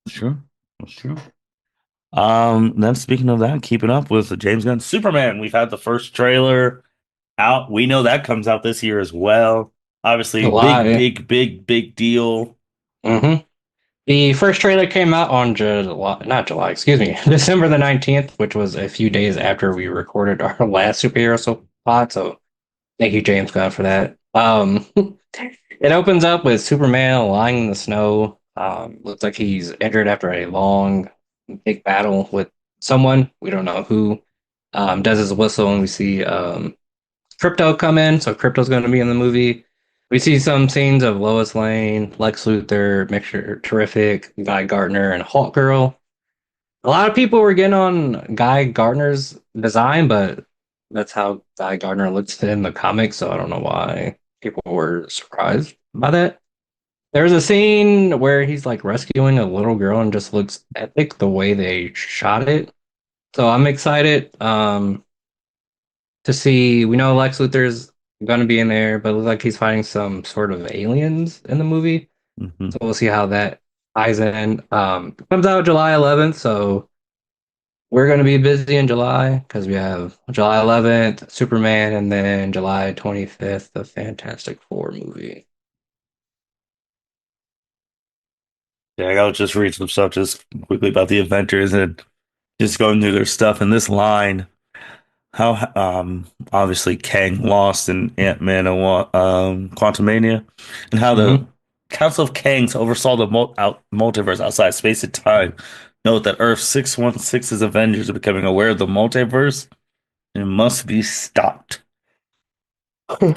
Sure. Sure. Then speaking of that, keeping up with the James Gunn Superman, we've had the first trailer out. We know that comes out this year as well. Obviously, big, July. big, big, big deal. hmm The first trailer came out on July, not July, excuse me, December the 19th, which was a few days after we recorded our last superhero pod. So thank you, James Gunn, for that. It opens up with Superman lying in the snow. Looks like he's injured after a long, big battle with someone. We don't know who. Does his whistle, and we see Crypto come in. So Crypto's going to be in the movie. We see some scenes of Lois Lane, Lex Luthor, Mixture Terrific, Guy Gardner, and Hawk Girl. A lot of people were getting on Guy Gardner's design, but that's how Guy Gardner looks in the comics, so I don't know why people were surprised by that. There's a scene where he's like rescuing a little girl and just looks epic the way they shot it. So I'm excited to see. We know Lex Luthor's gonna be in there, but it looks like he's fighting some sort of aliens in the movie. Hmm. So we'll see how that ties in. Comes out July 11th, so we're going to be busy in July because we have July 11th, Superman, and then July 25th, the Fantastic Four movie. Yeah, I'll just read some stuff just quickly about the Avengers and just going through their stuff. In this line, how obviously Kang lost in Ant-Man and Quantumania, and how the hmm Council of Kangs oversaw the multiverse outside space and time. Note that Earth 616's Avengers are becoming aware of the multiverse and must be stopped. And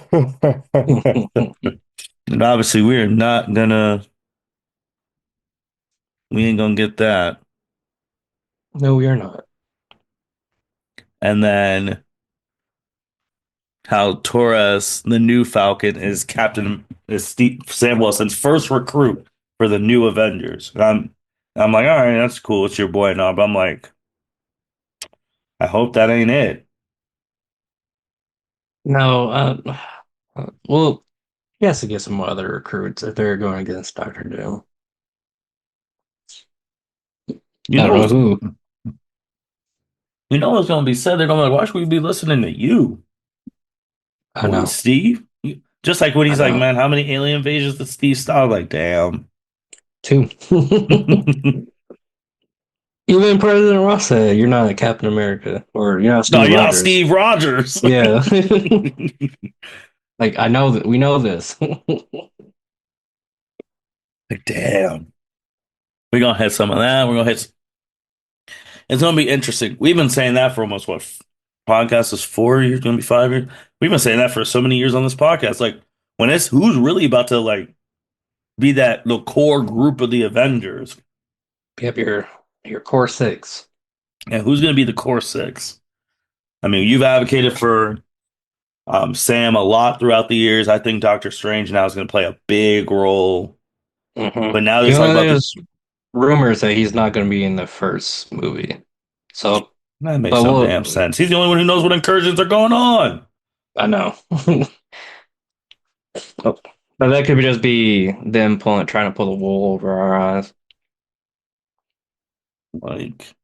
obviously, we ain't gonna get that. No, we are not. And then how Torres, the new Falcon, is Sam Wilson's first recruit for the new Avengers. And I'm like, all right, that's cool. It's your boy and all, but I'm like, I hope that ain't it. No, well, he has to get some other recruits if they're going against Doctor Doom. You I know don't know what's who. you know what's gonna be said. They're gonna be like, why should we be listening to you, I boy, know. Steve? Just like when I he's like, know. man, how many alien invasions did Steve stop? Like, damn. Two. Even President Ross said, "You're not a Captain America, or you're not No, Steve you're not Rogers." Steve Rogers. Yeah, like I know that we know this. Like, damn. We're gonna hit some of that. We're gonna hit. It's gonna be interesting. We've been saying that for almost what podcast is 4 years, gonna be 5 years. We've been saying that for so many years on this podcast. Like when it's who's really about to like be that the core group of the Avengers, Yep, your core six. and who's gonna be the core six? I mean, you've advocated for Sam a lot throughout the years. I think Doctor Strange now is gonna play a big role. Mm-hmm. But now there's Even talk though about the there's rumors that he's not going to be in the first movie, so that makes but no damn we'll. sense. He's the only one who knows what incursions are going on. I know. Oh, but that could just be them trying to pull the wool over our eyes. Like,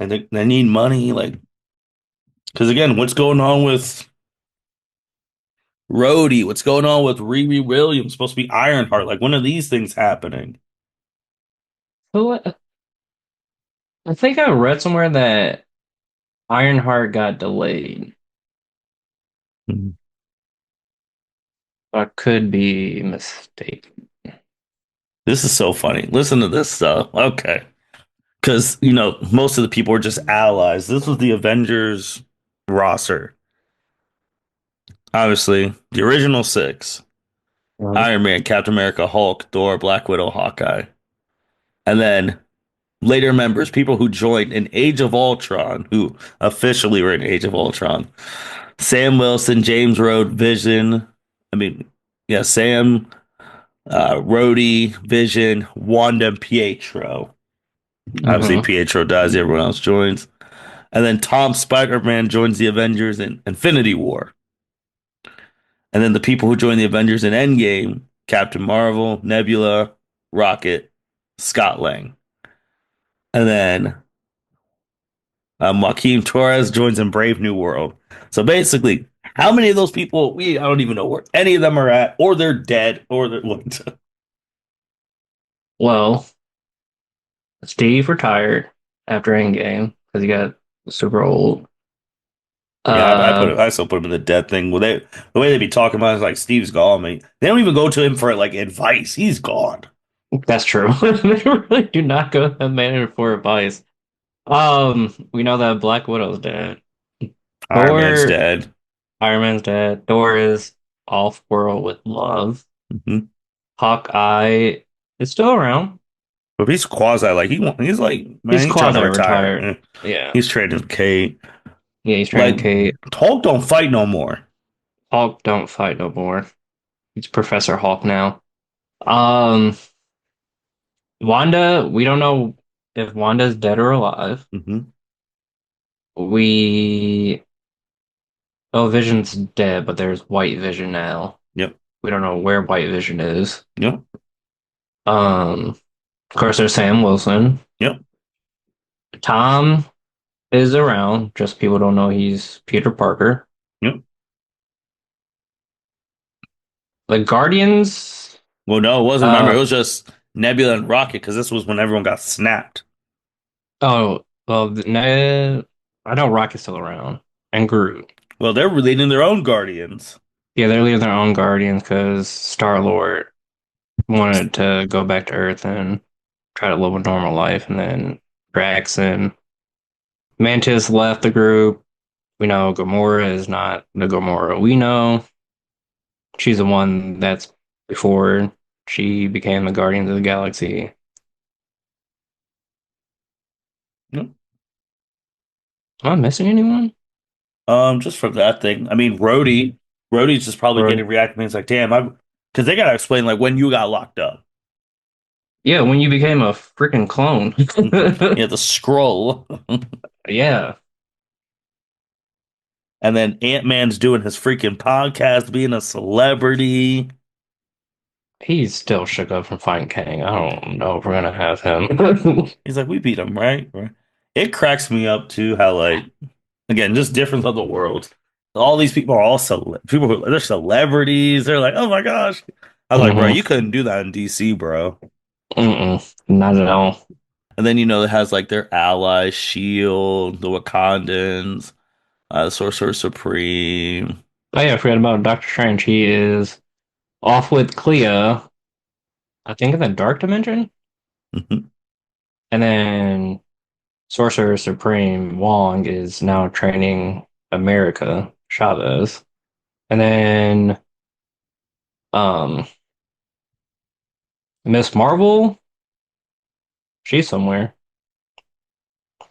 and they need money. Like, because again, what's going on with Rhodey? What's going on with Riri Williams? Supposed to be Ironheart. Like, when are these things happening? So I think I read somewhere that Ironheart got delayed. Mhm. I could be mistaken. This is so funny. Listen to this stuff. Okay. Because, most of the people are just allies. This was the Avengers roster. Obviously, the original six: Mhm. Iron Man, Captain America, Hulk, Thor, Black Widow, Hawkeye. And then later members, people who joined in Age of Ultron, who officially were in Age of Ultron. Sam Wilson, James Rhodes, Vision. I mean, yeah, Sam, Rhodey, Vision, Wanda, and Pietro. Obviously, Mhm. Pietro dies, everyone else joins. And then Tom Spiderman joins the Avengers in Infinity War. And then the people who join the Avengers in Endgame: Captain Marvel, Nebula, Rocket, Scott Lang. And then Joaquin Torres joins in Brave New World. So basically, how many of those people I don't even know where any of them are at, or they're dead, or they're what? Well, Steve retired after Endgame because he got super old. Yeah, Uh, I still put him in the dead thing. Well, the way they be talking about it is like Steve's gone. I mean, they don't even go to him for like advice. He's gone. that's true. They really do not go to that man for advice. We know that Black Widow's dead. Iron Man's Thor, dead. Iron Man's dead. Thor is off world with love. Hmm. Hawkeye is still around. But he's quasi like he's like, man, He's he's trying to quasi retire. retired. Yeah. He's trading Kate. Yeah, he's training Like Kate. Hulk don't fight no more. Hulk don't fight no more. He's Professor Hulk now. Um, Wanda, we don't know if Wanda's dead or alive. Hmm. We Oh, Vision's dead, but there's White Vision now. Yep. We don't know where White Vision is. Yep. Of course, there's Sam Wilson. Yep. Tom is around, just people don't know he's Peter Parker. Yep. The Guardians, Well, no, it wasn't. Remember, uh, it was just Nebula and Rocket because this was when everyone got snapped. oh, well, I know Rocket's still around and Groot. Well, they're leading their own Guardians. Yeah, they're leaving their own Guardians because Star-Lord wanted to go back to Earth and try to live a normal life, and then Drax and Mantis left the group. We know Gamora is not the Gamora we know. She's the one that's before she became the Guardians of the Galaxy. Yep. Am I missing anyone? Just from that thing. I mean, Rhodey's just probably Or getting reacting. It's like, damn, I'm because they gotta explain like when you got locked up. yeah, when you became a freaking clone. Yeah, the scroll. Yeah, And then Ant-Man's doing his freaking podcast, being a celebrity. he's still shook up from fighting Kang. I don't know if we're gonna have him. He's like, we beat him, right? Right. It cracks me up too how like again, just difference of the world. All these people are all people who they're celebrities. They're like, oh my gosh. I was like, bro, Hmm. you couldn't do that in DC, bro. Mm-mm, not at all. And then it has like their allies, Shield, the Wakandans, Sorcerer Supreme. Oh yeah, I forgot about Doctor Strange. He is off with Clea, I think in the Dark Dimension, and then Sorcerer Supreme Wong is now training America Chavez, and then um Miss Marvel, she's somewhere,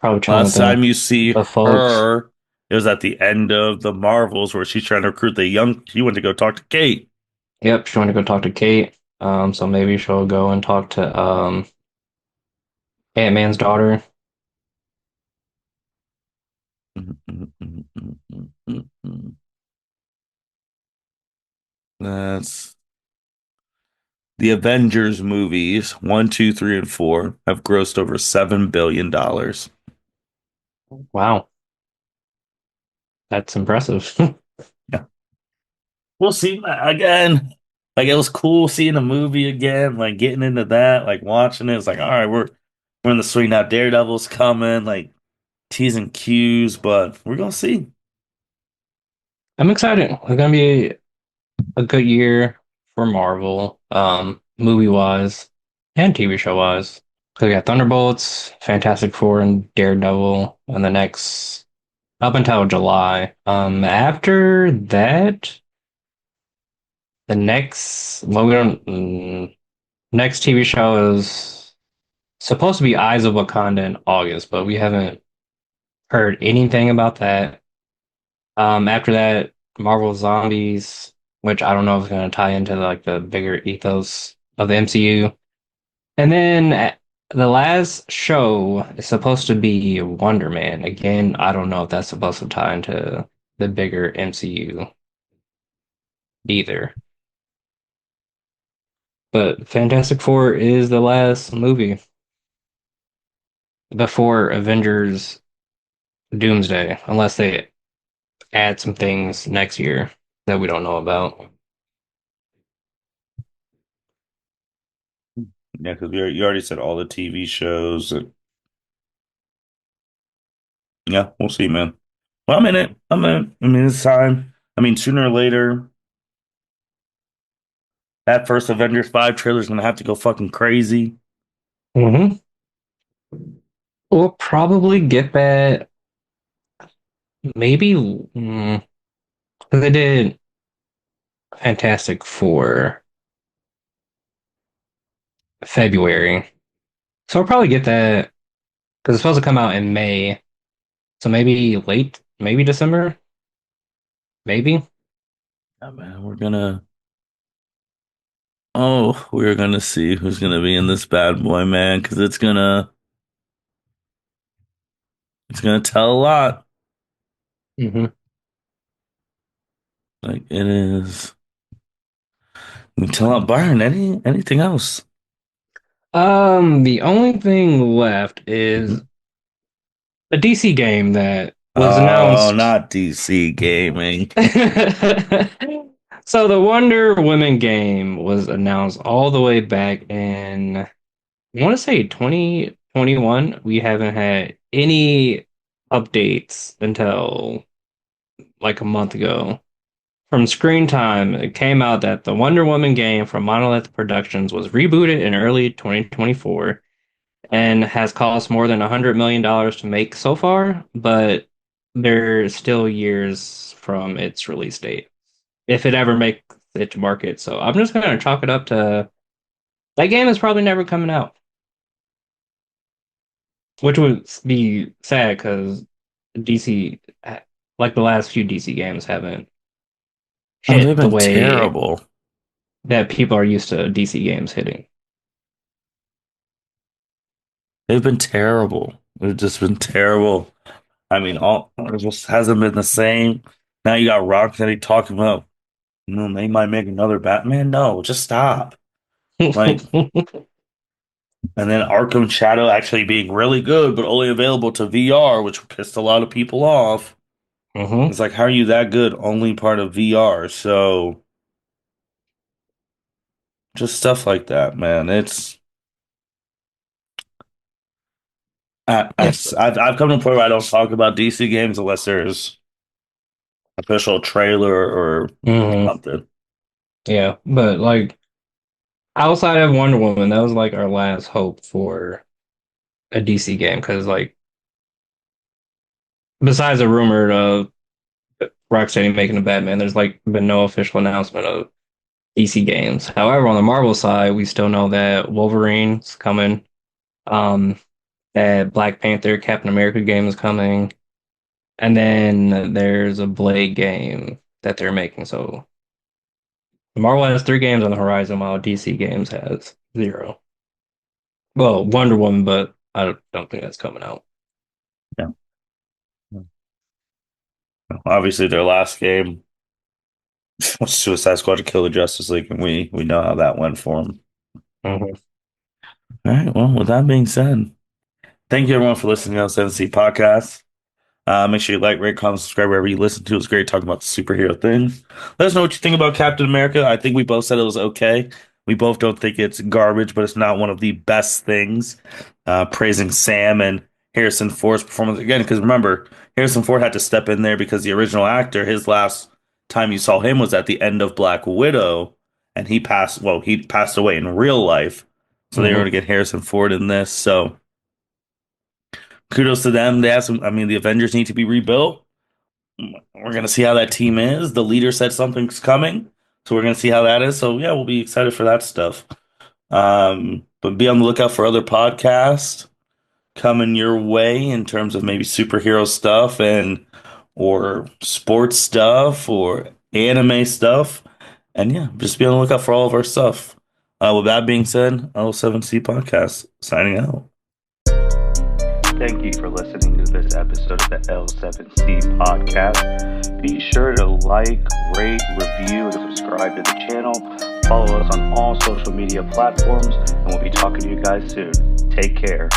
probably chilling with Last time you see the folks. her, it was at the end of the Marvels where she's trying to recruit the young. She went to go talk to Kate. Yep, she went to go talk to Kate. So maybe she'll go and talk to Ant-Man's daughter. That's the Avengers movies, one, two, three, and four, have grossed over $7 billion. Wow, that's impressive. Yeah. We'll see again. Like it was cool seeing a movie again, like getting into that, like watching it. It's like, all right, we're in the swing now. Daredevil's coming, like T's and Q's, but we're gonna see. I'm excited. It's gonna be a good year for Marvel, movie wise and TV show wise. So we got Thunderbolts, Fantastic Four, and Daredevil in the next up until July. After that, the next well, we don't next TV show is supposed to be Eyes of Wakanda in August, but we haven't heard anything about that. After that, Marvel Zombies, which I don't know if it's going to tie into like the bigger ethos of the MCU. And then the last show is supposed to be Wonder Man. Again, I don't know if that's supposed to tie into the bigger MCU either. But Fantastic Four is the last movie before Avengers Doomsday, unless they add some things next year that we don't know about. Yeah, because you already said all the TV shows. Yeah, we'll see, man. Well, I'm in it. I'm in it. I mean, it's time. I mean, sooner or later, that first Avengers 5 trailer is gonna have to go fucking crazy. Hmm. We'll probably get that maybe 'cause they did Fantastic Four February. So we'll probably get that because it's supposed to come out in May. So maybe late, maybe December, maybe. Yeah, man, we're gonna see who's gonna be in this bad boy, man, because it's gonna tell a lot. Hmm. Like it is. You tell out Byron anything else? The only thing left Mhm. is a DC game that was Oh, announced. not DC gaming. So the Wonder Woman game was announced all the way back in, I want to say 2021. We haven't had any updates until like a month ago. From Screen Time, it came out that the Wonder Woman game from Monolith Productions was rebooted in early 2024 and has cost more than $100 million to make so far, but they're still years from its release date, if it ever makes it to market. So I'm just gonna chalk it up to that game is probably never coming out, which would be sad because DC, like the last few DC games, haven't Oh, they've hit the been way terrible. that people are used to DC games hitting. They've been terrible. They've just been terrible. I mean, all it just hasn't been the same. Now you got Rocksteady talking about, they might make another Batman. No, just stop. Like, and then Arkham Shadow actually being really good, but only available to VR, which pissed a lot of people off. Hmm. It's like, how are you that good? Only part of VR. So just stuff like that, man. It's Yes. I've come to a point where I don't talk about DC games unless there's official trailer or Hmm. something. Yeah, but like outside of Wonder Woman, that was like our last hope for a DC game because like besides a rumor of Rocksteady making a Batman, there's like been no official announcement of DC games. However, on the Marvel side, we still know that Wolverine's coming. Um, that Black Panther, Captain America game is coming, and then there's a Blade game that they're making. So Marvel has three games on the horizon, while DC games has zero. Well, Wonder Woman, but I don't think that's coming out. Yeah. Obviously, their last game was Suicide Squad to kill the Justice League, and we know how that went for them. Hmm. All right. Well, with that being said, thank you everyone for listening to the SNC podcast. Make sure you like, rate, comment, subscribe wherever you listen to. It's great talking about the superhero things. Let us know what you think about Captain America. I think we both said it was okay. We both don't think it's garbage, but it's not one of the best things. Praising Sam and Harrison Ford's performance again, because remember, Harrison Ford had to step in there because the original actor, his last time you saw him was at the end of Black Widow, and he passed away in real life. So they were to Hmm. get Harrison Ford in this. So kudos to them. They have some, I mean, the Avengers need to be rebuilt. We're gonna see how that team is. The leader said something's coming, so we're gonna see how that is. So yeah, we'll be excited for that stuff. But be on the lookout for other podcasts coming your way in terms of maybe superhero stuff and or sports stuff or anime stuff. And yeah, just be on the lookout for all of our stuff. With that being said, L7C Podcast signing out. Thank you for listening to this episode of the L7C podcast. Be sure to like, rate, review, and subscribe to the channel. Follow us on all social media platforms, and we'll be talking to you guys soon. Take care.